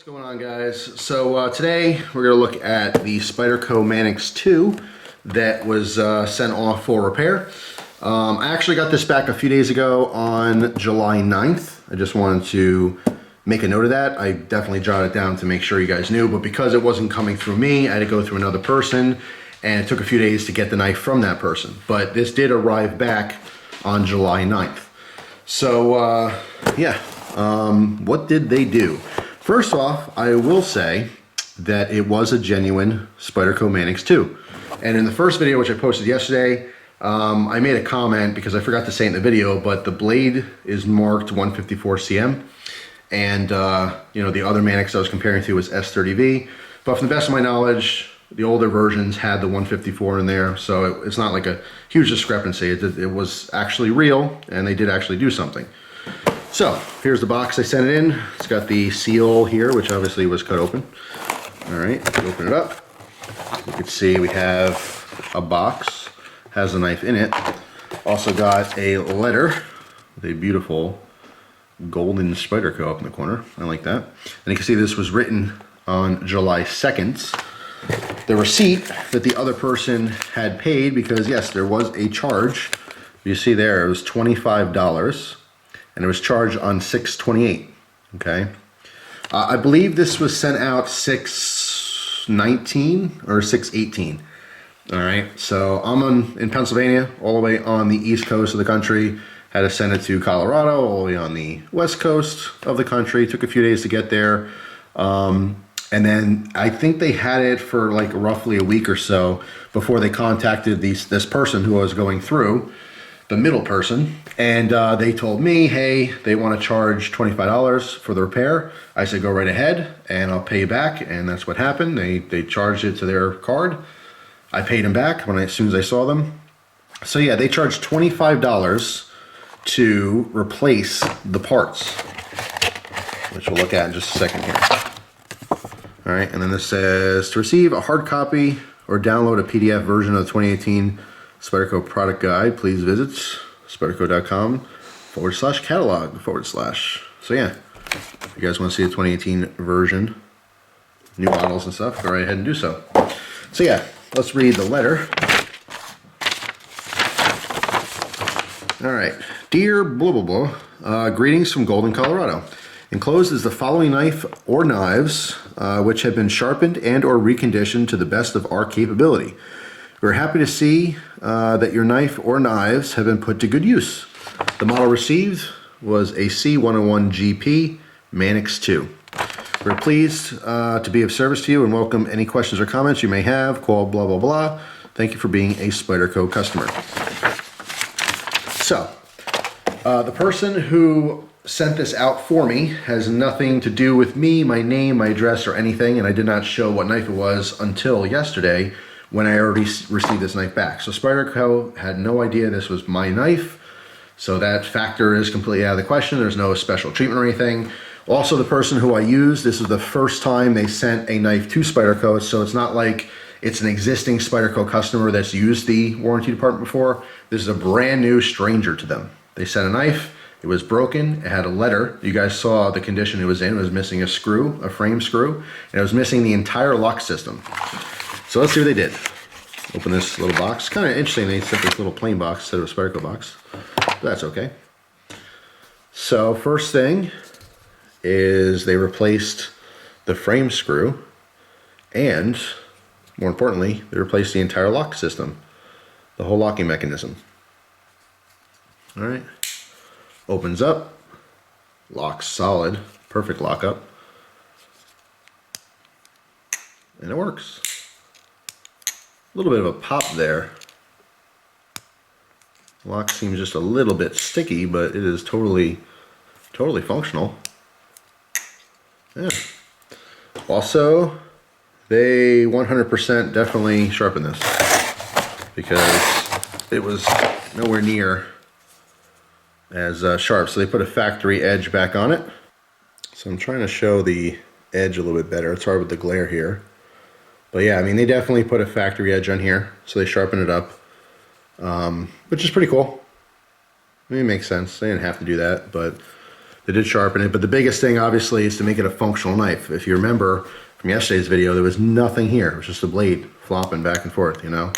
going on, guys? So today we're going to look at the Spyderco Manix 2 that was sent off for repair. I actually got this back a few days ago on July 9th. I just wanted to make a note of that. I definitely jotted it down to make sure you guys knew, but because it wasn't coming through me, I had to go through another person, and it took a few days to get the knife from that person. But this did arrive back on July 9th. So what did they do? First off, I will say that it was a genuine Spyderco Manix 2. And in the first video, which I posted yesterday, I made a comment because I forgot to say it in the video, but the blade is marked 154 cm. And, you know, the other Manix I was comparing to was S30V. But from the best of my knowledge, the older versions had the 154 in there. So it's not like a huge discrepancy. It was actually real, and they did actually do something. So here's the box I sent it in. It's got the seal here, which obviously was cut open. All right, open it up. You can see we have a box, has the knife in it. Also got a letter with a beautiful golden Spyderco up in the corner. I like that. And you can see this was written on July 2nd. The receipt that the other person had paid, because yes, there was a charge. You see there, it was $25. And it was charged on 6/28, okay? I believe this was sent out 6/19 or 6/18, all right? So I'm in Pennsylvania, all the way on the east coast of the country, had to send it to Colorado, all the way on the west coast of the country. Took a few days to get there. And then I think they had it for like roughly a week or so before they contacted this person who I was going through, the middle person, and they told me, hey, they want to charge $25 for the repair. I said, go right ahead and I'll pay you back, and that's what happened. They charged it to their card. I paid them back as soon as I saw them. So yeah, they charged $25 to replace the parts, which we'll look at in just a second here. All right, and then this says, to receive a hard copy or download a PDF version of the 2018 Spyderco product guide, please visit spyderco.com/catalog/. So yeah, if you guys want to see the 2018 version, new models and stuff, go right ahead and do so. So yeah, let's read the letter. All right, dear blah blah blah, greetings from Golden, Colorado. Enclosed is the following knife or knives which have been sharpened and or reconditioned to the best of our capability. We're happy to see that your knife or knives have been put to good use. The model received was a C101 GP Manix 2. We're pleased to be of service to you and welcome any questions or comments you may have. Call blah blah blah. Thank you for being a Spyderco customer. So, the person who sent this out for me has nothing to do with me, my name, my address, or anything, and I did not show what knife it was until yesterday, when I already received this knife back. So Spyderco had no idea this was my knife, so that factor is completely out of the question. There's no special treatment or anything. Also, the person who I used, this is the first time they sent a knife to Spyderco, so it's not like it's an existing Spyderco customer that's used the warranty department before. This is a brand new stranger to them. They sent a knife, it was broken, it had a letter. You guys saw the condition it was in. It was missing a screw, a frame screw, and it was missing the entire lock system. So let's see what they did. Open this little box. Kind of interesting they sent this little plain box instead of a Spyderco box. But that's okay. So first thing is they replaced the frame screw, and more importantly, they replaced the entire lock system, the whole locking mechanism. All right. Opens up, locks solid, perfect lockup, and it works. A little bit of a pop there. Lock seems just a little bit sticky, but it is totally functional. Yeah. Also, they 100% definitely sharpened this, because it was nowhere near as sharp. So they put a factory edge back on it. So I'm trying to show the edge a little bit better. It's hard with the glare here. But yeah, I mean, they definitely put a factory edge on here, so they sharpen it up, which is pretty cool. I mean, it makes sense. They didn't have to do that, but They did sharpen it, but the biggest thing obviously is to make it a functional knife. If you remember from yesterday's video, there was nothing here. It was just a blade flopping back and forth, you know.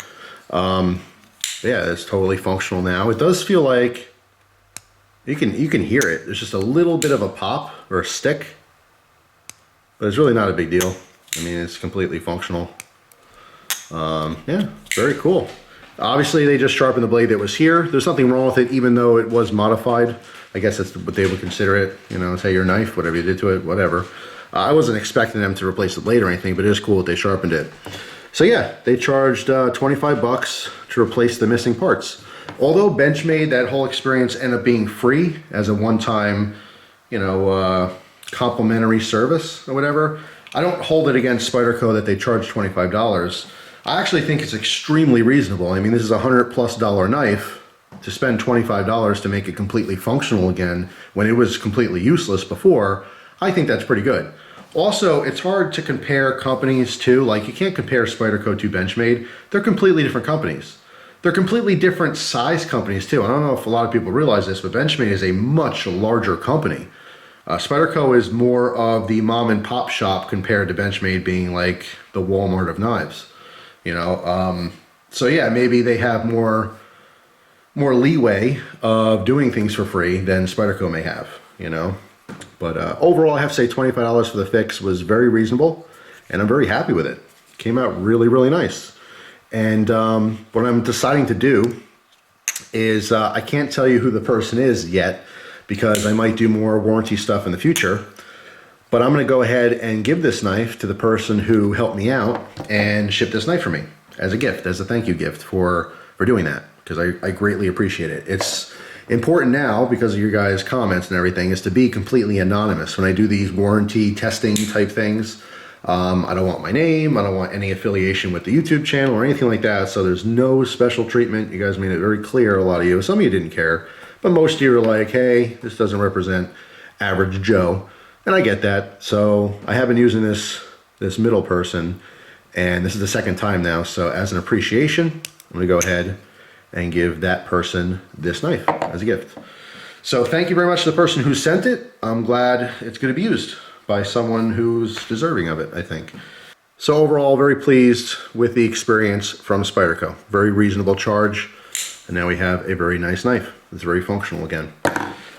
Yeah, it's totally functional now. It does feel like you can hear it. There's just a little bit of a pop or a stick, but it's really not a big deal. I mean, it's completely functional. Yeah, very cool. Obviously, they just sharpened the blade that was here. There's nothing wrong with it, even though it was modified. I guess that's what they would consider it. You know, say your knife, whatever you did to it, whatever. I wasn't expecting them to replace the blade or anything, but it is cool that they sharpened it. So yeah, they charged 25 bucks to replace the missing parts. Although Benchmade, that whole experience ended up being free as a one-time, you know, complimentary service or whatever. I don't hold it against Spyderco that they charge $25. I actually think it's extremely reasonable. I mean, this is a $100+ knife. To spend $25 to make it completely functional again when it was completely useless before, I think that's pretty good. Also, it's hard to compare companies too. Like, you can't compare Spyderco to Benchmade. They're completely different companies. They're completely different size companies too. I don't know if a lot of people realize this, but Benchmade is a much larger company. Spyderco is more of the mom and pop shop compared to Benchmade being like the Walmart of knives. You know, so yeah, maybe they have more leeway of doing things for free than Spyderco may have, you know. But overall, I have to say $25 for the fix was very reasonable, and I'm very happy with it. Came out really, really nice. And what I'm deciding to do is I can't tell you who the person is yet because I might do more warranty stuff in the future. But I'm going to go ahead and give this knife to the person who helped me out and ship this knife for me as a gift, as a thank you gift for doing that, because I greatly appreciate it. It's important now because of your guys' comments and everything is to be completely anonymous. When I do these warranty testing type things, I don't want my name, I don't want any affiliation with the YouTube channel or anything like that, so there's no special treatment. You guys made it very clear, a lot of you. Some of you didn't care, but most of you were like, hey, this doesn't represent average Joe. And I get that. So I have been using this middle person, and this is the second time now. So as an appreciation, I'm going to go ahead and give that person this knife as a gift. So thank you very much to the person who sent it. I'm glad it's going to be used by someone who's deserving of it, I think. So overall, very pleased with the experience from Spyderco. Very reasonable charge. And now we have a very nice knife. It's very functional again.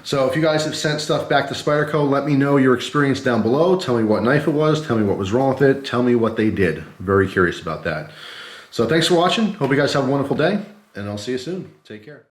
So if you guys have sent stuff back to Spyderco, let me know your experience down below. Tell me what knife it was. Tell me what was wrong with it. Tell me what they did. Very curious about that. So thanks for watching. Hope you guys have a wonderful day, and I'll see you soon. Take care.